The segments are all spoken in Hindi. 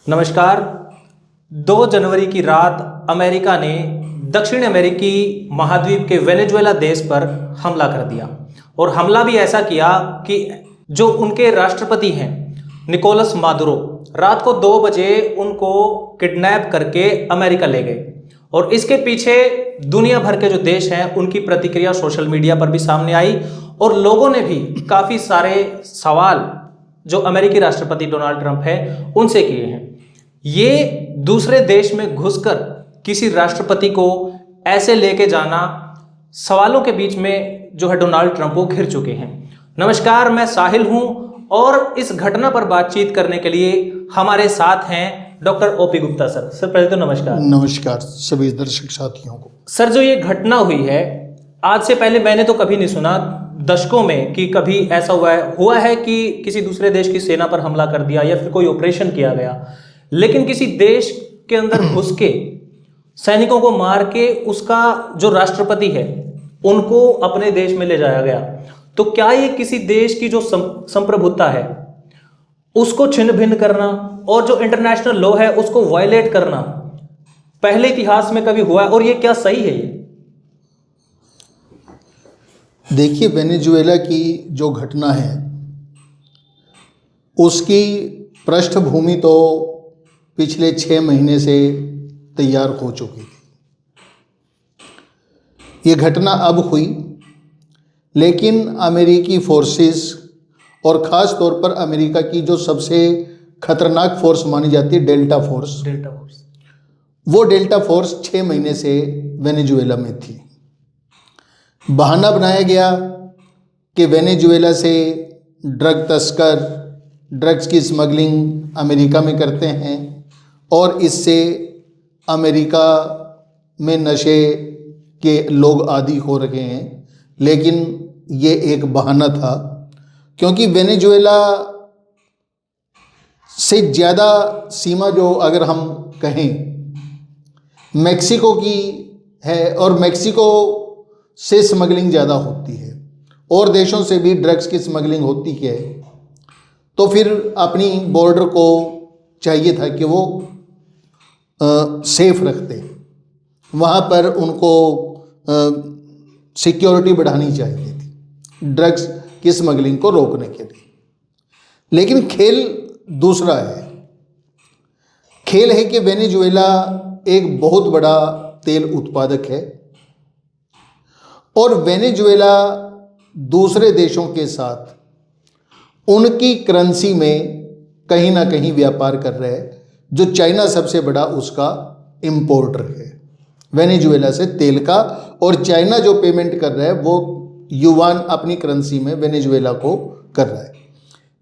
नमस्कार। 2 जनवरी की रात अमेरिका ने दक्षिण अमेरिकी महाद्वीप के वेनेजुएला देश पर हमला कर दिया और हमला भी ऐसा किया कि जो उनके राष्ट्रपति हैं निकोलस मादुरो रात को 2 बजे उनको किडनैप करके अमेरिका ले गए। और इसके पीछे दुनिया भर के जो देश हैं उनकी प्रतिक्रिया सोशल मीडिया पर भी सामने आई और लोगों ने भी काफ़ी सारे सवाल जो अमेरिकी राष्ट्रपति डोनाल्ड ट्रंप है उनसे किए हैं। ये दूसरे देश में घुसकर किसी राष्ट्रपति को ऐसे लेके जाना सवालों के बीच में जो है डोनाल्ड ट्रंप को घिर चुके हैं। नमस्कार, मैं साहिल हूं और इस घटना पर बातचीत करने के लिए हमारे साथ हैं doctor OP Gupta sir. Sir पहले तो नमस्कार। नमस्कार सभी दर्शक साथियों को। सर, जो ये घटना हुई है आज से पहले मैंने तो कभी नहीं सुना दशकों में कि कभी ऐसा हुआ है कि किसी दूसरे देश की सेना पर हमला कर दिया या फिर कोई ऑपरेशन किया गया, लेकिन किसी देश के अंदर घुस के सैनिकों को मार के उसका जो राष्ट्रपति है उनको अपने देश में ले जाया गया। तो क्या ये किसी देश की जो संप्रभुता है उसको छिन्न भिन्न करना और जो इंटरनेशनल लॉ है उसको वायलेट करना पहले इतिहास में कभी हुआ है, और ये क्या सही है? ये देखिए, वेनेजुएला की जो घटना है उसकी पृष्ठभूमि तो पिछले 6 महीने से तैयार हो चुकी थी। ये घटना अब हुई, लेकिन अमेरिकी फोर्सेस और ख़ास तौर पर अमेरिका की जो सबसे खतरनाक फोर्स मानी जाती है डेल्टा फोर्स, वो डेल्टा फोर्स 6 महीने से वेनेजुएला में थी। बहाना बनाया गया कि वेनेजुएला से ड्रग तस्कर ड्रग्स की स्मगलिंग अमेरिका में करते हैं और इससे अमेरिका में नशे के लोग आदी हो रहे हैं। लेकिन ये एक बहाना था, क्योंकि वेनेजुएला से ज़्यादा सीमा जो अगर हम कहें मेक्सिको की है, और मेक्सिको से स्मगलिंग ज़्यादा होती है और देशों से भी ड्रग्स की स्मगलिंग होती है। तो फिर अपनी बॉर्डर को चाहिए था कि वो सेफ रखते, वहाँ पर उनको सिक्योरिटी बढ़ानी चाहिए थी ड्रग्स की स्मगलिंग को रोकने के लिए। लेकिन खेल दूसरा है। खेल है कि वेनेजुएला एक बहुत बड़ा तेल उत्पादक है और वेनेजुएला दूसरे देशों के साथ उनकी करेंसी में कहीं ना कहीं व्यापार कर रहा है। जो चाइना सबसे बड़ा उसका इंपोर्टर है वेनेजुएला से तेल का, और चाइना जो पेमेंट कर रहा है वो युवान अपनी करेंसी में वेनेजुएला को कर रहा है।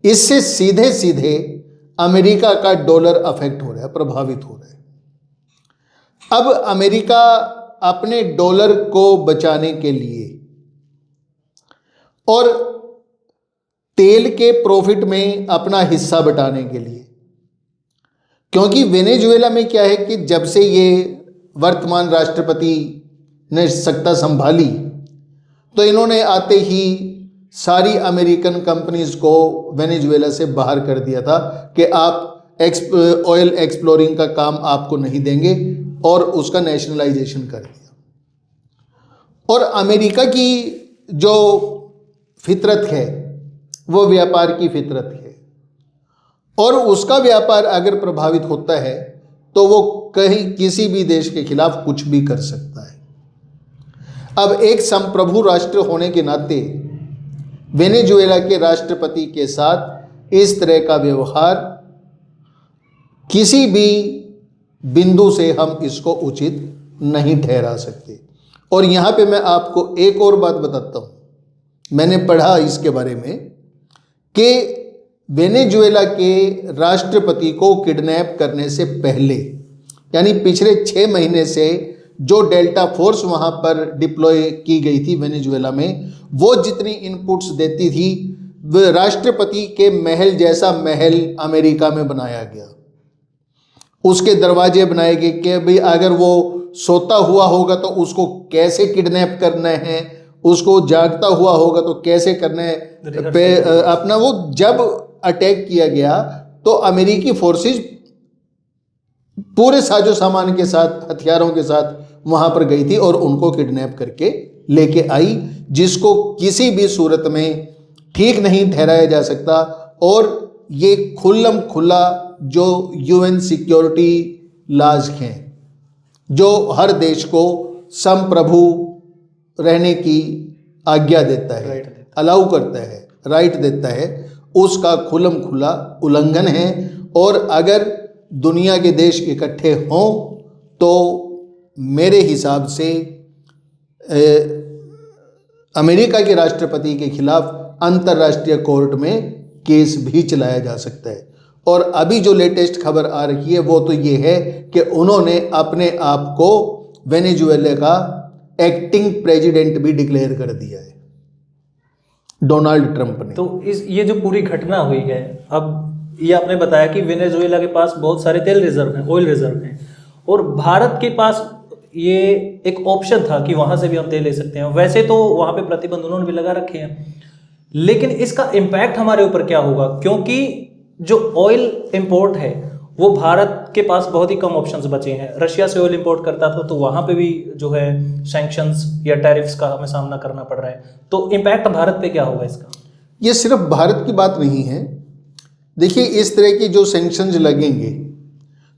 इससे सीधे सीधे अमेरिका का डॉलर अफेक्ट हो रहा है, प्रभावित हो रहा है। अब अमेरिका अपने डॉलर को बचाने के लिए और तेल के प्रॉफिट में अपना हिस्सा बटाने के लिए, क्योंकि वेनेजुएला में क्या है कि जब से ये वर्तमान राष्ट्रपति ने सत्ता संभाली तो इन्होंने आते ही सारी अमेरिकन कंपनीज को वेनेजुएला से बाहर कर दिया था कि आप ऑयल एक्सप्लोरिंग का काम आपको नहीं देंगे, और उसका नेशनलाइजेशन कर दिया। और अमेरिका की जो फितरत है वो व्यापार की फितरत है, और उसका व्यापार अगर प्रभावित होता है तो वो कहीं किसी भी देश के खिलाफ कुछ भी कर सकता है। अब एक संप्रभु राष्ट्र होने के नाते वेनेजुएला के राष्ट्रपति के साथ इस तरह का व्यवहार किसी भी बिंदु से हम इसको उचित नहीं ठहरा सकते। और यहाँ पे मैं आपको एक और बात बताता हूँ। मैंने पढ़ा इसके बारे में कि वेनेजुएला के राष्ट्रपति को किडनैप करने से पहले, यानी पिछले 6 महीने से जो डेल्टा फोर्स वहाँ पर डिप्लॉय की गई थी वेनेजुएला में, वो जितनी इनपुट्स देती थी, वो राष्ट्रपति के महल जैसा महल अमेरिका में बनाया गया। उसके दरवाजे बनाए गए कि भाई अगर वो सोता हुआ होगा तो उसको कैसे किडनैप करना है, उसको जागता हुआ होगा तो कैसे करना है अपना। वो जब अटैक किया गया तो अमेरिकी फोर्सेस पूरे साजो सामान के साथ, हथियारों के साथ वहां पर गई थी और उनको किडनैप करके लेके आई, जिसको किसी भी सूरत में ठीक नहीं ठहराया जा सकता। और ये खुल्लम खुल्ला जो यूएन सिक्योरिटी लाज हैं, जो हर देश को संप्रभु रहने की आज्ञा देता है, अलाउ करता है, राइट देता है, उसका खुल्लम खुल्ला उल्लंघन है। और अगर दुनिया के देश इकट्ठे हों तो मेरे हिसाब से अमेरिका के राष्ट्रपति के खिलाफ अंतर्राष्ट्रीय कोर्ट में केस भी चलाया जा सकता है। और अभी जो लेटेस्ट खबर आ रही है वो तो ये है कि उन्होंने अपने आप को वेनेजुएला का एक्टिंग प्रेसिडेंट भी डिक्लेयर कर दिया है, डोनाल्ड ट्रंप ने। तो ये जो पूरी घटना हुई है, अब ये आपने बताया कि वेनेजुएला के पास बहुत सारे तेल रिजर्व हैं, ऑयल रिजर्व हैं, और भारत के पास ये एक ऑप्शन था कि वहां से भी हम तेल ले सकते हैं। वैसे तो वहां पे प्रतिबंध उन्होंने भी लगा रखे हैं, लेकिन इसका इम्पैक्ट हमारे ऊपर क्या होगा? क्योंकि जो ऑयल इंपोर्ट है वो भारत के पास बहुत ही कम ऑप्शंस बचे हैं। रशिया से ऑयल इंपोर्ट करता था तो वहां पे भी जो है सैंक्शंस या टैरिफ्स का हमें सामना करना पड़ रहा है। तो इम्पैक्ट भारत पे क्या होगा इसका? ये सिर्फ भारत की बात नहीं है। देखिए, इस तरह के जो सैंक्शंस लगेंगे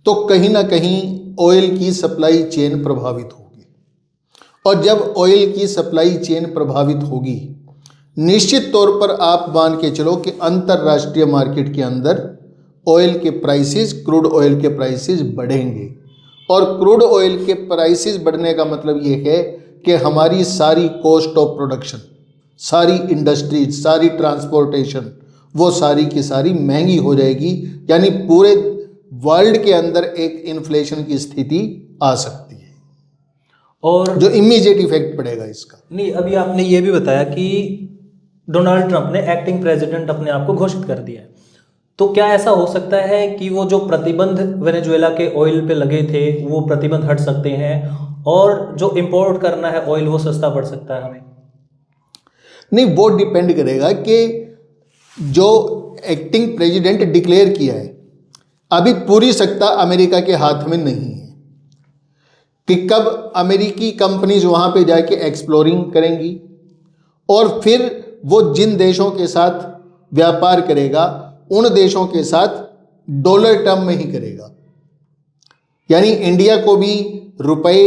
तो कहीं ना कहीं ऑयल की सप्लाई चेन प्रभावित होगी, और जब ऑयल की सप्लाई चेन प्रभावित होगी, निश्चित तौर पर आप मान के चलो कि अंतर्राष्ट्रीय मार्केट के अंदर ऑयल के प्राइसेस, क्रूड ऑयल के प्राइसेस बढ़ेंगे। और क्रूड ऑयल के प्राइसेस बढ़ने का मतलब ये है कि हमारी सारी कॉस्ट ऑफ प्रोडक्शन, सारी इंडस्ट्रीज, सारी ट्रांसपोर्टेशन, वो सारी की सारी महंगी हो जाएगी। यानी पूरे वर्ल्ड के अंदर एक इन्फ्लेशन की स्थिति आ सकती है, और जो इमीडिएट इफेक्ट पड़ेगा इसका। नहीं, अभी आपने ये भी बताया कि डोनाल्ड ट्रंप ने एक्टिंग प्रेसिडेंट अपने आप को घोषित कर दिया है, तो क्या ऐसा हो सकता है कि वो जो प्रतिबंध वेनेजुएला के ऑयल पे लगे थे वो प्रतिबंध हट सकते हैं और जो इंपोर्ट करना है ऑयल वो सस्ता पड़ सकता है हमें? नहीं, वो डिपेंड करेगा कि जो एक्टिंग प्रेसिडेंट डिक्लेयर किया है, अभी पूरी सत्ता अमेरिका के हाथ में नहीं है कि कब अमेरिकी कंपनीज वहां पे जाके एक्सप्लोरिंग करेंगी और फिर वो जिन देशों के साथ व्यापार करेगा उन देशों के साथ डॉलर टर्म में ही करेगा। यानी इंडिया को भी रुपए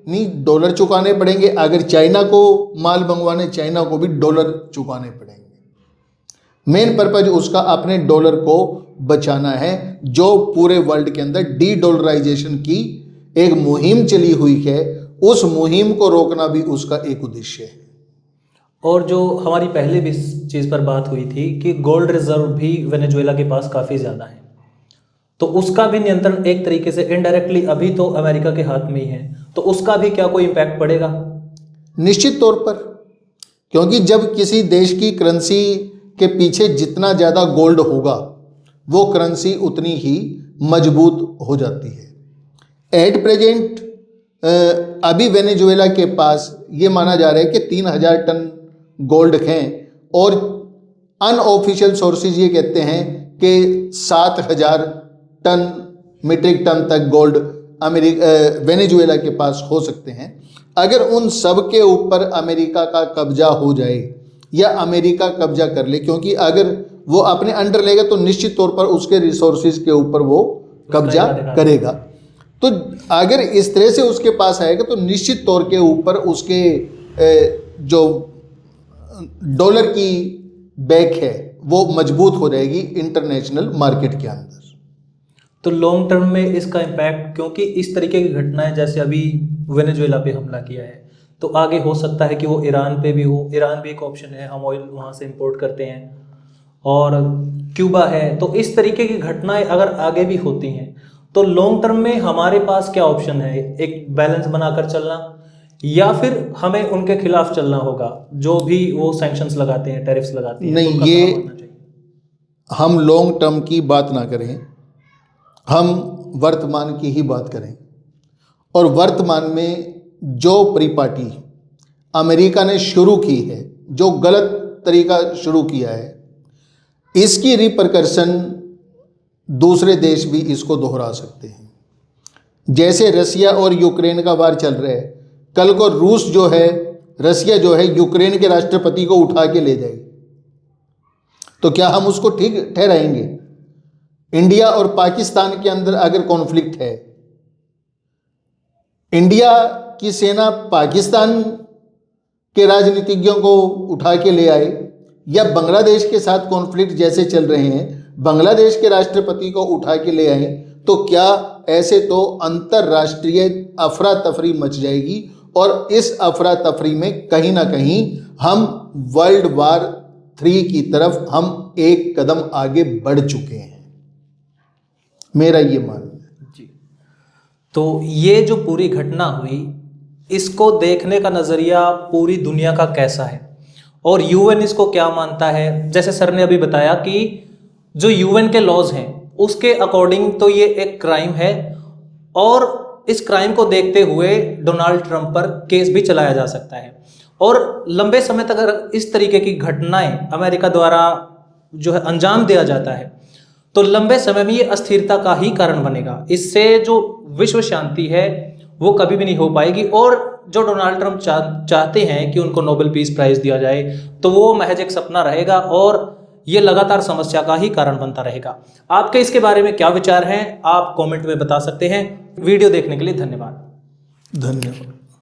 नहीं, डॉलर चुकाने पड़ेंगे। अगर चाइना को माल मंगवाने, चाइना को भी डॉलर चुकाने पड़ेंगे। मेन पर्पज उसका अपने डॉलर को बचाना है, जो पूरे वर्ल्ड के अंदर डी डॉलराइजेशन की एक मुहिम चली हुई है, उस मुहिम को रोकना भी उसका एक उद्देश्य है। और जो हमारी पहले भी इस चीज़ पर बात हुई थी कि गोल्ड रिजर्व भी वेनेजुएला के पास काफ़ी ज़्यादा है, तो उसका भी नियंत्रण एक तरीके से इनडायरेक्टली अभी तो अमेरिका के हाथ में ही है, तो उसका भी क्या कोई इम्पैक्ट पड़ेगा? निश्चित तौर पर, क्योंकि जब किसी देश की करेंसी के पीछे जितना ज़्यादा गोल्ड होगा वो करेंसी उतनी ही मजबूत हो जाती है। एट प्रेजेंट अभी वेनेजुएला के पास ये माना जा रहा है कि 3000 टन गोल्ड हैं, और अनऑफिशियल सोर्सेज ये कहते हैं कि 7000 टन मीट्रिक टन तक गोल्ड वेनेजुएला के पास हो सकते हैं। अगर उन सब के ऊपर अमेरिका का कब्जा हो जाए या अमेरिका कब्जा कर ले, क्योंकि अगर वो अपने अंडर लेगा तो निश्चित तौर पर उसके रिसोर्सेज के ऊपर वो कब्जा करेगा। तो अगर इस तरह से उसके पास आएगा तो निश्चित तौर के ऊपर उसके जो डॉलर की बैक है वो मजबूत हो जाएगी इंटरनेशनल मार्केट के अंदर। तो लॉन्ग टर्म में इसका इम्पैक्ट, क्योंकि इस तरीके की घटनाएं जैसे अभी वेनेजुएला पे हमला किया है, तो आगे हो सकता है कि वो ईरान पे भी हो। ईरान भी एक ऑप्शन है, हम ऑयल वहाँ से इंपोर्ट करते हैं, और क्यूबा है। तो इस तरीके की घटनाएं अगर आगे भी होती हैं तो लॉन्ग टर्म में हमारे पास क्या ऑप्शन है? एक बैलेंस बनाकर चलना, या फिर हमें उनके खिलाफ चलना होगा जो भी वो सैंक्शंस लगाते हैं, टैरिफ्स लगाते हैं? नहीं, ये हम लॉन्ग टर्म की बात ना करें, हम वर्तमान की ही बात करें। और वर्तमान में जो परिपाटी अमेरिका ने शुरू की है, जो गलत तरीका शुरू किया है, इसकी रिपरकशन दूसरे देश भी इसको दोहरा सकते हैं। जैसे रसिया और यूक्रेन का वार चल रहा है, कल को रूस जो है, रसिया जो है यूक्रेन के राष्ट्रपति को उठा के ले जाए, तो क्या हम उसको ठीक ठहराएंगे? इंडिया और पाकिस्तान के अंदर अगर कॉन्फ्लिक्ट है, इंडिया की सेना पाकिस्तान के राजनीतिज्ञों को उठा के ले आए, या बांग्लादेश के साथ कॉन्फ्लिक्ट जैसे चल रहे हैं, बांग्लादेश के राष्ट्रपति को उठा के ले आए, तो क्या ऐसे तो अंतर्राष्ट्रीय अफरा तफरी मच जाएगी, और इस अफरा तफरी में कहीं ना कहीं हम वर्ल्ड वार 3 की तरफ हम एक कदम आगे बढ़ चुके हैं, मेरा ये मानना है। जी, तो ये जो पूरी घटना हुई, इसको देखने का नज़रिया पूरी दुनिया का कैसा है और यूएन इसको क्या मानता है? जैसे सर ने अभी बताया कि जो यूएन के लॉज हैं उसके अकॉर्डिंग तो ये एक क्राइम है, और इस क्राइम को देखते हुए डोनाल्ड ट्रंप पर केस भी चलाया जा सकता है, और लंबे समय तक अगर इस तरीके की घटनाएं अमेरिका द्वारा जो है अंजाम दिया जाता है, तो लंबे समय में ये अस्थिरता का ही कारण बनेगा। इससे जो विश्व शांति है वो कभी भी नहीं हो पाएगी, और जो डोनाल्ड ट्रंप चाहते हैं कि उनको नोबेल पीस प्राइज दिया जाए, तो वो महज एक सपना रहेगा और ये लगातार समस्या का ही कारण बनता रहेगा। आपके इसके बारे में क्या विचार हैं, आप कमेंट में बता सकते हैं। वीडियो देखने के लिए धन्यवाद। धन्यवाद।